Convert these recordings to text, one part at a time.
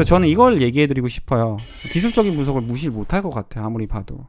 그래서 저는 이걸 얘기해드리고 싶어요. 기술적인 분석을 무시 못할 것 같아요. 아무리 봐도.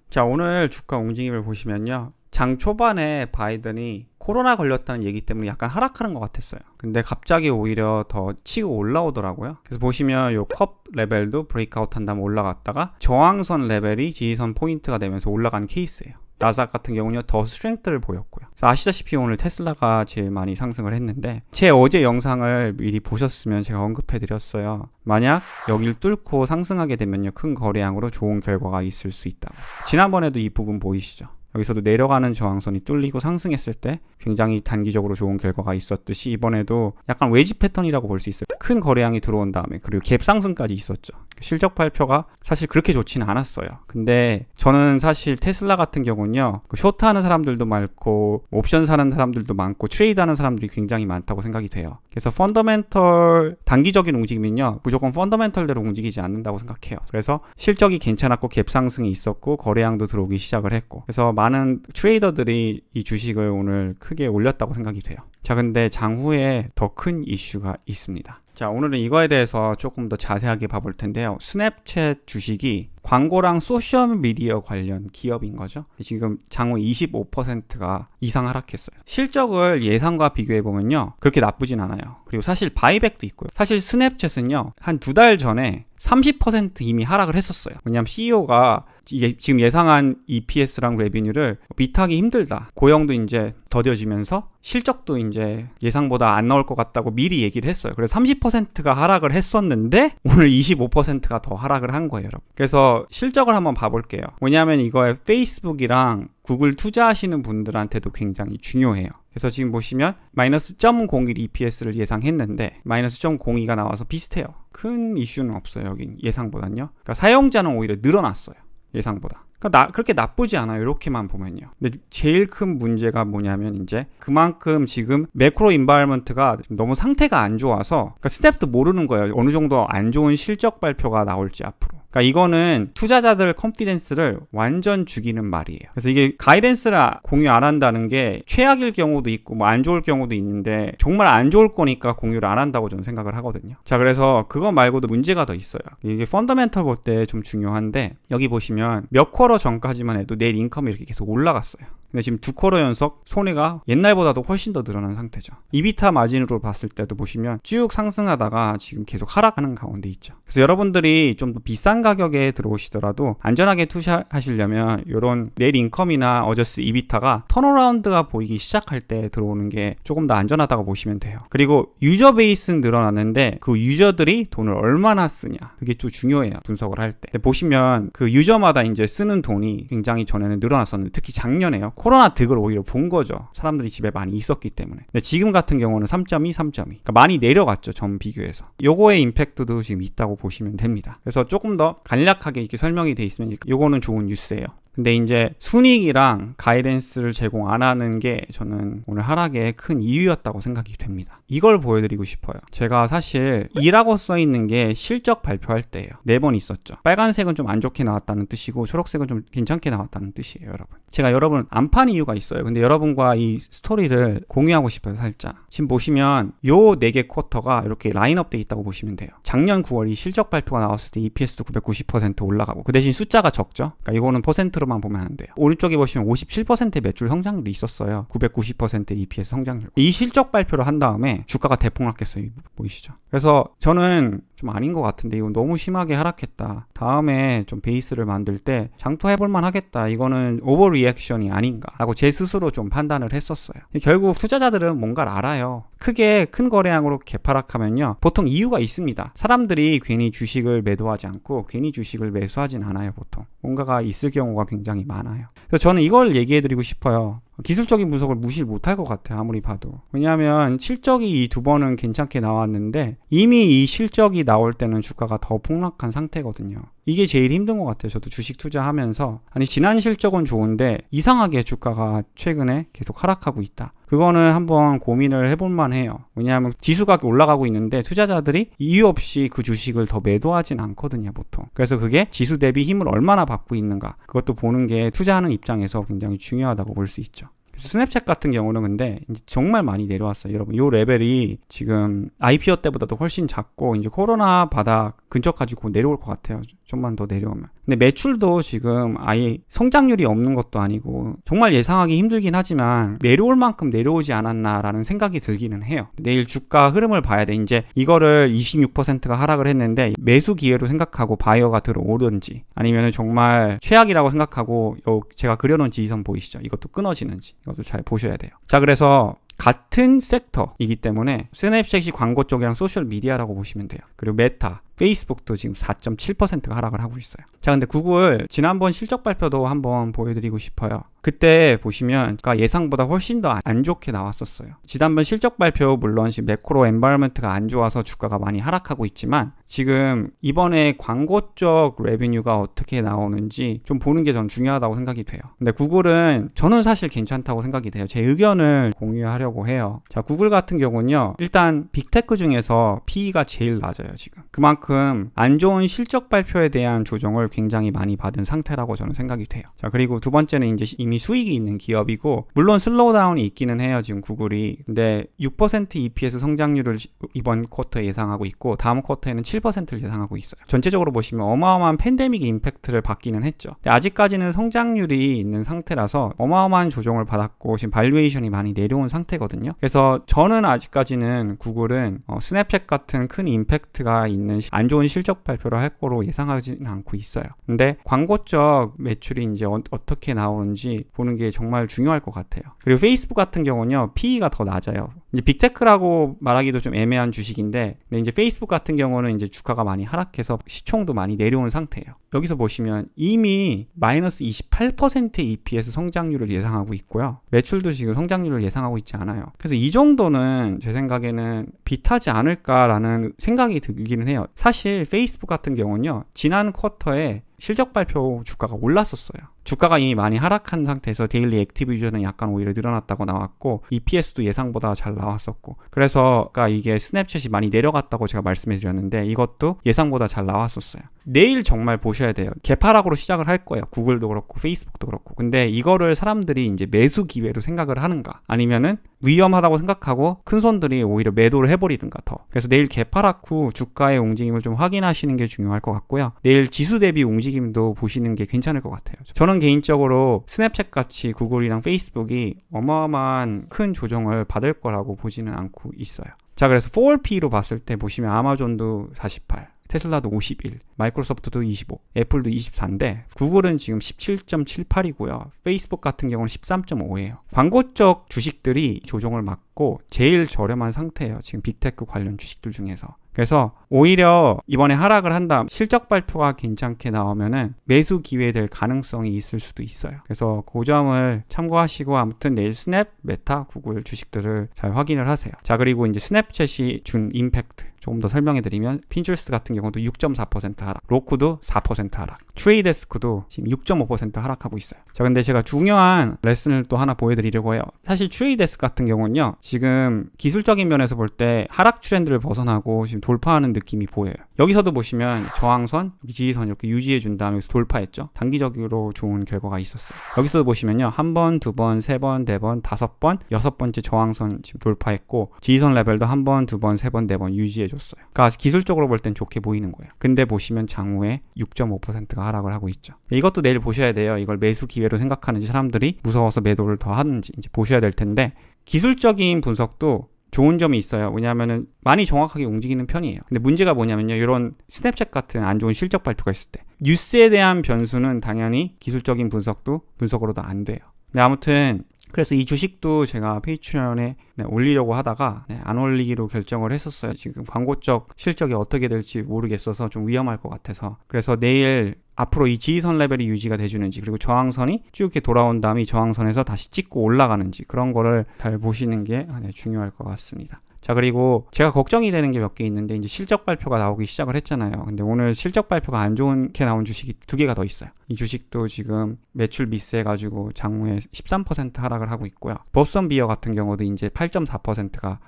자, 오늘 주가 움직임을 보시면요, 장 초반에 바이든이 코로나 걸렸다는 얘기 때문에 약간 하락하는 것 같았어요. 근데 갑자기 오히려 더 치고 올라오더라고요. 그래서 보시면 요 컵 레벨도 브레이크아웃 한 다음에 올라갔다가 저항선 레벨이 지지선 포인트가 되면서 올라간 케이스예요. 나스닥 같은 경우는 더 스트렝스를 보였고요. 그래서 아시다시피 오늘 테슬라가 제일 많이 상승을 했는데, 제 어제 영상을 미리 보셨으면 제가 언급해드렸어요. 만약 여길 뚫고 상승하게 되면요, 큰 거래량으로 좋은 결과가 있을 수 있다고. 지난번에도 이 부분 보이시죠? 여기서도 내려가는 저항선이 뚫리고 상승했을 때 굉장히 단기적으로 좋은 결과가 있었듯이, 이번에도 약간 외지 패턴이라고 볼 수 있어요. 큰 거래량이 들어온 다음에 그리고 갭 상승까지 있었죠. 실적 발표가 사실 그렇게 좋지는 않았어요. 근데 저는 사실 테슬라 같은 경우는요, 쇼트하는 사람들도 많고 옵션 사는 사람들도 많고 트레이드하는 사람들이 굉장히 많다고 생각이 돼요. 그래서 펀더멘털 단기적인 움직임은요, 무조건 펀더멘털대로 움직이지 않는다고 생각해요. 그래서 실적이 괜찮았고 갭 상승이 있었고 거래량도 들어오기 시작을 했고, 그래서 많은 트레이더들이 이 주식을 오늘 크게 올렸다고 생각이 돼요. 자, 근데 장후에 더 큰 이슈가 있습니다. 자, 오늘은 이거에 대해서 조금 더 자세하게 봐볼 텐데요. 스냅챗 주식이 광고랑 소셜미디어 관련 기업인 거죠. 지금 장후 25%가 이상 하락했어요. 실적을 예상과 비교해보면요, 그렇게 나쁘진 않아요. 그리고 사실 바이백도 있고요. 사실 스냅챗은요, 한 2달 전에 30% 이미 하락을 했었어요. 왜냐하면 CEO가 이게 지금 예상한 EPS랑 레비뉴를 비트하기 힘들다, 고용도 이제 더뎌지면서 실적도 이제 예상보다 안 나올 것 같다고 미리 얘기를 했어요. 그래서 30%가 하락을 했었는데 오늘 25%가 더 하락을 한 거예요, 여러분. 그래서 실적을 한번 봐볼게요. 왜냐하면 이거에 페이스북이랑 구글 투자하시는 분들한테도 굉장히 중요해요. 그래서 지금 보시면 마이너스 0.01 EPS를 예상했는데 마이너스 0.02가 나와서 비슷해요. 큰 이슈는 없어요, 여긴 예상보단요. 그러니까 사용자는 오히려 늘어났어요, 예상보다. 그러니까 그렇게 나쁘지 않아요, 이렇게만 보면요. 근데 제일 큰 문제가 뭐냐면, 이제 그만큼 지금 매크로 인바이러먼트가 너무 상태가 안 좋아서, 그러니까 스텝도 모르는 거예요. 어느 정도 안 좋은 실적 발표가 나올지 앞으로. 그러니까 이거는 투자자들 컨피던스를 완전 죽이는 말이에요. 그래서 이게 가이던스를 공유 안 한다는 게 최악일 경우도 있고 뭐 안 좋을 경우도 있는데, 정말 안 좋을 거니까 공유를 안 한다고 저는 생각을 하거든요. 자, 그래서 그거 말고도 문제가 더 있어요. 이게 펀더멘털 볼 때 좀 중요한데, 여기 보시면 몇 쿼터 전까지만 해도 내 인컴이 이렇게 계속 올라갔어요. 근데 지금 2쿼터 연속 손해가 옛날보다도 훨씬 더 늘어난 상태죠. 이비타 마진으로 봤을 때도 보시면 쭉 상승하다가 지금 계속 하락하는 가운데 있죠. 그래서 여러분들이 좀 더 비싼 가격에 들어오시더라도 안전하게 투자하시려면 이런 넷 인컴이나 어저스 이비타가 턴어라운드가 보이기 시작할 때 들어오는 게 조금 더 안전하다고 보시면 돼요. 그리고 유저 베이스는 늘어났는데 그 유저들이 돈을 얼마나 쓰냐, 그게 좀 중요해요, 분석을 할 때. 근데 보시면 그 유저마다 이제 쓰는 돈이 굉장히 전에는 늘어났었는데, 특히 작년에요, 코로나 득을 오히려 본 거죠. 사람들이 집에 많이 있었기 때문에. 근데 지금 같은 경우는 3.2, 3.2. 그러니까 많이 내려갔죠, 전 비교해서. 요거의 임팩트도 지금 있다고 보시면 됩니다. 그래서 조금 더 간략하게 이렇게 설명이 돼 있으면 요거는 좋은 뉴스예요. 근데 이제 순이익이랑 가이던스를 제공 안 하는 게 저는 오늘 하락의 큰 이유였다고 생각이 됩니다. 이걸 보여드리고 싶어요. 제가 사실 2라고 써있는 게 실적 발표할 때예요. 4번 있었죠. 빨간색은 좀 안 좋게 나왔다는 뜻이고 초록색은 좀 괜찮게 나왔다는 뜻이에요, 여러분. 제가 여러분 안 판 이유가 있어요. 근데 여러분과 이 스토리를 공유하고 싶어요, 살짝. 지금 보시면 요 4개 쿼터가 이렇게 라인업 돼 있다고 보시면 돼요. 작년 9월이 실적 발표가 나왔을 때 EPS도 990% 올라가고, 그 대신 숫자가 적죠. 그러니까 이거는 퍼센트로만 보면 안 돼요. 오른쪽에 보시면 57%의 매출 성장률이 있었어요. 990%의 EPS 성장률. 이 실적 발표를 한 다음에 주가가 대폭락했어요. 보이시죠? 그래서 저는 좀 아닌 것 같은데, 이건 너무 심하게 하락했다, 다음에 좀 베이스를 만들 때 장투해볼만 하겠다, 이거는 오버 리액션이 아닌가 라고 제 스스로 좀 판단을 했었어요. 결국 투자자들은 뭔가를 알아요. 크게 큰 거래량으로 개파락하면요, 보통 이유가 있습니다. 사람들이 괜히 주식을 매도하지 않고 괜히 주식을 매수하진 않아요. 보통 뭔가가 있을 경우가 굉장히 많아요. 그래서 저는 이걸 얘기해드리고 싶어요. 기술적인 분석을 무시 못할 것 같아요, 아무리 봐도. 왜냐하면 실적이 이 2번은 괜찮게 나왔는데 이미 이 실적이 나올 때는 주가가 더 폭락한 상태거든요. 이게 제일 힘든 것 같아요. 저도 주식 투자하면서, 아니 지난 실적은 좋은데 이상하게 주가가 최근에 계속 하락하고 있다, 그거는 한번 고민을 해볼만 해요. 왜냐하면 지수가 올라가고 있는데 투자자들이 이유 없이 그 주식을 더 매도하진 않거든요, 보통. 그래서 그게 지수 대비 힘을 얼마나 받고 있는가, 그것도 보는 게 투자하는 입장에서 굉장히 중요하다고 볼 수 있죠. 스냅챗 같은 경우는 근데 이제 정말 많이 내려왔어요. 여러분, 요 레벨이 지금 IPO 때보다도 훨씬 작고 이제 코로나 바닥 근처까지 곧 내려올 것 같아요. 좀만 더 내려오면. 근데 매출도 지금 아예 성장률이 없는 것도 아니고 정말 예상하기 힘들긴 하지만 내려올 만큼 내려오지 않았나라는 생각이 들기는 해요. 내일 주가 흐름을 봐야 돼. 이제 이거를 26%가 하락을 했는데 매수 기회로 생각하고 바이어가 들어오든지 아니면 정말 최악이라고 생각하고 제가 그려놓은 지지선 보이시죠? 이것도 끊어지는지 이것도 잘 보셔야 돼요. 자, 그래서 같은 섹터이기 때문에 스냅챗이 광고 쪽이랑 소셜 미디어라고 보시면 돼요. 그리고 메타, 페이스북도 지금 4.7%가 하락을 하고 있어요. 자, 근데 구글 지난번 실적 발표도 한번 보여드리고 싶어요. 그때 보시면 예상보다 훨씬 더 안 좋게 나왔었어요. 지난번 실적 발표 물론 지금 매크로 엔바이러먼트가 안 좋아서 주가가 많이 하락하고 있지만 지금 이번에 광고 쪽 레비뉴가 어떻게 나오는지 좀 보는 게 저는 중요하다고 생각이 돼요. 근데 구글은 저는 사실 괜찮다고 생각이 돼요. 제 의견을 공유하려고 해요. 자, 구글 같은 경우는요, 일단 빅테크 중에서 PE가 제일 낮아요. 지금 그만큼 안 좋은 실적 발표에 대한 조정을 굉장히 많이 받은 상태라고 저는 생각이 돼요. 자, 그리고 두 번째는 이제 이미 수익이 있는 기업이고 물론 슬로우다운이 있기는 해요. 지금 구글이. 근데 6% EPS 성장률을 이번 쿼터에 예상하고 있고 다음 쿼터에는 7%를 예상하고 있어요. 전체적으로 보시면 어마어마한 팬데믹 임팩트를 받기는 했죠. 근데 아직까지는 성장률이 있는 상태라서 어마어마한 조정을 받았고 지금 발류에이션이 많이 내려온 상태거든요. 그래서 저는 아직까지는 구글은 스냅챗 같은 큰 임팩트가 있는 안 좋은 실적 발표를 할 거로 예상하지는 않고 있어요. 근데 광고 쪽 매출이 이제 어떻게 나오는지 보는 게 정말 중요할 것 같아요. 그리고 페이스북 같은 경우는요, PE가 더 낮아요. 이제 빅테크라고 말하기도 좀 애매한 주식인데, 근데 이제 페이스북 같은 경우는 이제 주가가 많이 하락해서 시총도 많이 내려온 상태예요. 여기서 보시면 이미 마이너스 28%의 EPS 성장률을 예상하고 있고요. 매출도 지금 성장률을 예상하고 있지 않아요. 그래서 이 정도는 제 생각에는 비타지 않을까라는 생각이 들기는 해요. 사실 페이스북 같은 경우는요, 지난 쿼터에 실적 발표 주가가 올랐었어요. 주가가 이미 많이 하락한 상태에서 데일리 액티브 유저는 약간 오히려 늘어났다고 나왔고 EPS도 예상보다 잘 나왔었고, 그래서 이게 스냅챗이 많이 내려갔다고 제가 말씀해 드렸는데 이것도 예상보다 잘 나왔었어요. 내일 정말 보셔야 돼요. 개파락으로 시작을 할 거예요. 구글도 그렇고 페이스북도 그렇고. 근데 이거를 사람들이 이제 매수 기회로 생각을 하는가, 아니면은 위험하다고 생각하고 큰 손들이 오히려 매도를 해버리든가 더. 그래서 내일 개파락 후 주가의 움직임을 좀 확인하시는 게 중요할 것 같고요. 내일 지수 대비 움직임도 보시는 게 괜찮을 것 같아요. 저는 개인적으로 스냅챗 같이 구글이랑 페이스북이 어마어마한 큰 조정을 받을 거라고 보지는 않고 있어요. 자, 그래서 4월P로 봤을 때 보시면 아마존도 48, 테슬라도 51, 마이크로소프트도 25, 애플도 24인데 구글은 지금 17.78이고요. 페이스북 같은 경우는 13.5예요. 광고 쪽 주식들이 조정을 막고 제일 저렴한 상태예요. 지금 빅테크 관련 주식들 중에서. 그래서 오히려 이번에 하락을 한다, 실적 발표가 괜찮게 나오면은 매수 기회될 가능성이 있을 수도 있어요. 그래서 그 점을 참고하시고 아무튼 내일 스냅, 메타, 구글 주식들을 잘 확인을 하세요. 자, 그리고 이제 스냅챗이 준 임팩트 조금 더 설명해 드리면 핀트레스트 같은 경우도 6.4% 하락, 로쿠도 4% 하락, 트레이데스크도 지금 6.5% 하락하고 있어요. 자, 근데 제가 중요한 레슨을 또 하나 보여드리려고 해요. 사실 트레이데스크 같은 경우는요, 지금 기술적인 면에서 볼 때 하락 트렌드를 벗어나고 지금 돌파하는 느낌이 보여요. 여기서도 보시면 저항선, 여기 지지선 이렇게 유지해 준 다음에 여기서 돌파했죠. 단기적으로 좋은 결과가 있었어요. 여기서도 보시면요, 한 번, 두 번, 세 번, 네 번, 다섯 번, 여섯 번째 저항선 지금 돌파했고 지지선 레벨도 한 번, 두 번, 세 번, 네 번 유지해 줬어요. 그러니까 기술적으로 볼 땐 좋게 보이는 거예요. 근데 보시면 장후에 6.5%가 하락을 하고 있죠. 이것도 내일 보셔야 돼요. 이걸 매수 기회로 생각하는지 사람들이 무서워서 매도를 더 하는지 이제 보셔야 될 텐데, 기술적인 분석도 좋은 점이 있어요. 왜냐하면은 많이 정확하게 움직이는 편이에요. 근데 문제가 뭐냐면요, 이런 스냅챗 같은 안 좋은 실적 발표가 있을 때 뉴스에 대한 변수는 당연히 기술적인 분석으로도 안 돼요. 근데 아무튼 그래서 이 주식도 제가 페이트리언에 올리려고 하다가 안 올리기로 결정을 했었어요. 지금 광고 쪽 실적이 어떻게 될지 모르겠어서 좀 위험할 것 같아서. 그래서 내일 앞으로 이 지지선 레벨이 유지가 돼주는지, 그리고 저항선이 쭉 이렇게 돌아온 다음에 이 저항선에서 다시 찍고 올라가는지, 그런 거를 잘 보시는 게 중요할 것 같습니다. 자, 그리고 제가 걱정이 되는 게 몇 개 있는데, 이제 실적 발표가 나오기 시작을 했잖아요. 근데 오늘 실적 발표가 안 좋게 나온 주식이 두 개가 더 있어요. 이 주식도 지금 매출 미스해가지고 장후에 13% 하락을 하고 있고요. 버선 비어 같은 경우도 이제 8.4%가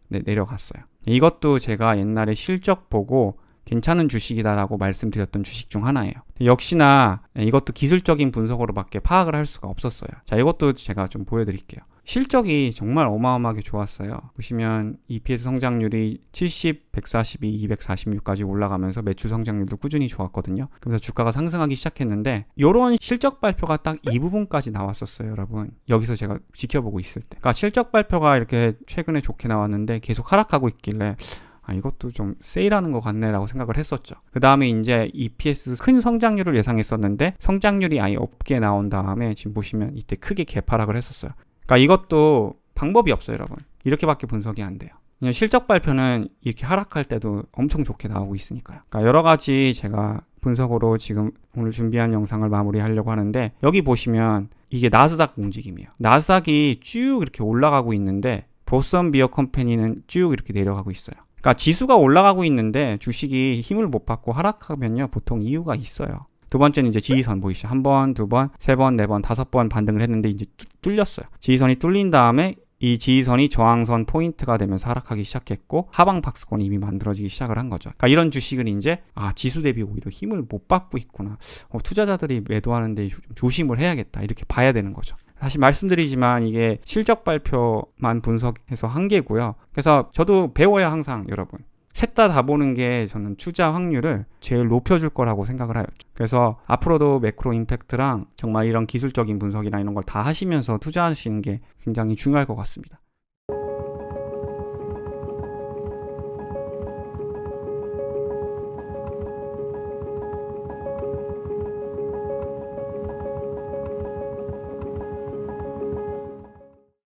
내려갔어요. 이것도 제가 옛날에 실적 보고 괜찮은 주식이다라고 말씀드렸던 주식 중 하나예요. 역시나 이것도 기술적인 분석으로밖에 파악을 할 수가 없었어요. 자, 이것도 제가 좀 보여드릴게요. 실적이 정말 어마어마하게 좋았어요. 보시면 EPS 성장률이 70, 142, 246까지 올라가면서 매출 성장률도 꾸준히 좋았거든요. 그래서 주가가 상승하기 시작했는데 이런 실적 발표가 딱 이 부분까지 나왔었어요, 여러분. 여기서 제가 지켜보고 있을 때. 그러니까 실적 발표가 이렇게 최근에 좋게 나왔는데 계속 하락하고 있길래 이것도 좀 세일하는 것 같네 라고 생각을 했었죠. 그 다음에 이제 EPS 큰 성장률을 예상했었는데 성장률이 아예 없게 나온 다음에 지금 보시면 이때 크게 개파락을 했었어요. 그러니까 이것도 방법이 없어요, 여러분. 이렇게밖에 분석이 안 돼요. 그냥 실적 발표는 이렇게 하락할 때도 엄청 좋게 나오고 있으니까요. 그러니까 여러 가지 제가 분석으로 지금 오늘 준비한 영상을 마무리하려고 하는데, 여기 보시면 이게 나스닥 움직임이에요. 나스닥이 쭉 이렇게 올라가고 있는데 보썸 비어 컴퍼니는 쭉 이렇게 내려가고 있어요. 그러니까 지수가 올라가고 있는데 주식이 힘을 못 받고 하락하면요, 보통 이유가 있어요. 두 번째는 이제 지지선 보이시죠? 한 번, 두 번, 세 번, 네 번, 다섯 번 반등을 했는데 이제 뚫렸어요. 지지선이 뚫린 다음에 이 지지선이 저항선 포인트가 되면서 하락하기 시작했고 하방 박스권이 이미 만들어지기 시작을 한 거죠. 그러니까 이런 주식은 이제 지수 대비 오히려 힘을 못 받고 있구나. 투자자들이 매도하는데 좀 조심을 해야겠다. 이렇게 봐야 되는 거죠. 다시 말씀드리지만 이게 실적 발표만 분석해서 한계고요. 그래서 저도 배워야 항상 여러분. 셋 다 보는 게 저는 투자 확률을 제일 높여줄 거라고 생각을 해요. 그래서 앞으로도 매크로 임팩트랑 정말 이런 기술적인 분석이나 이런 걸 다 하시면서 투자하시는 게 굉장히 중요할 것 같습니다.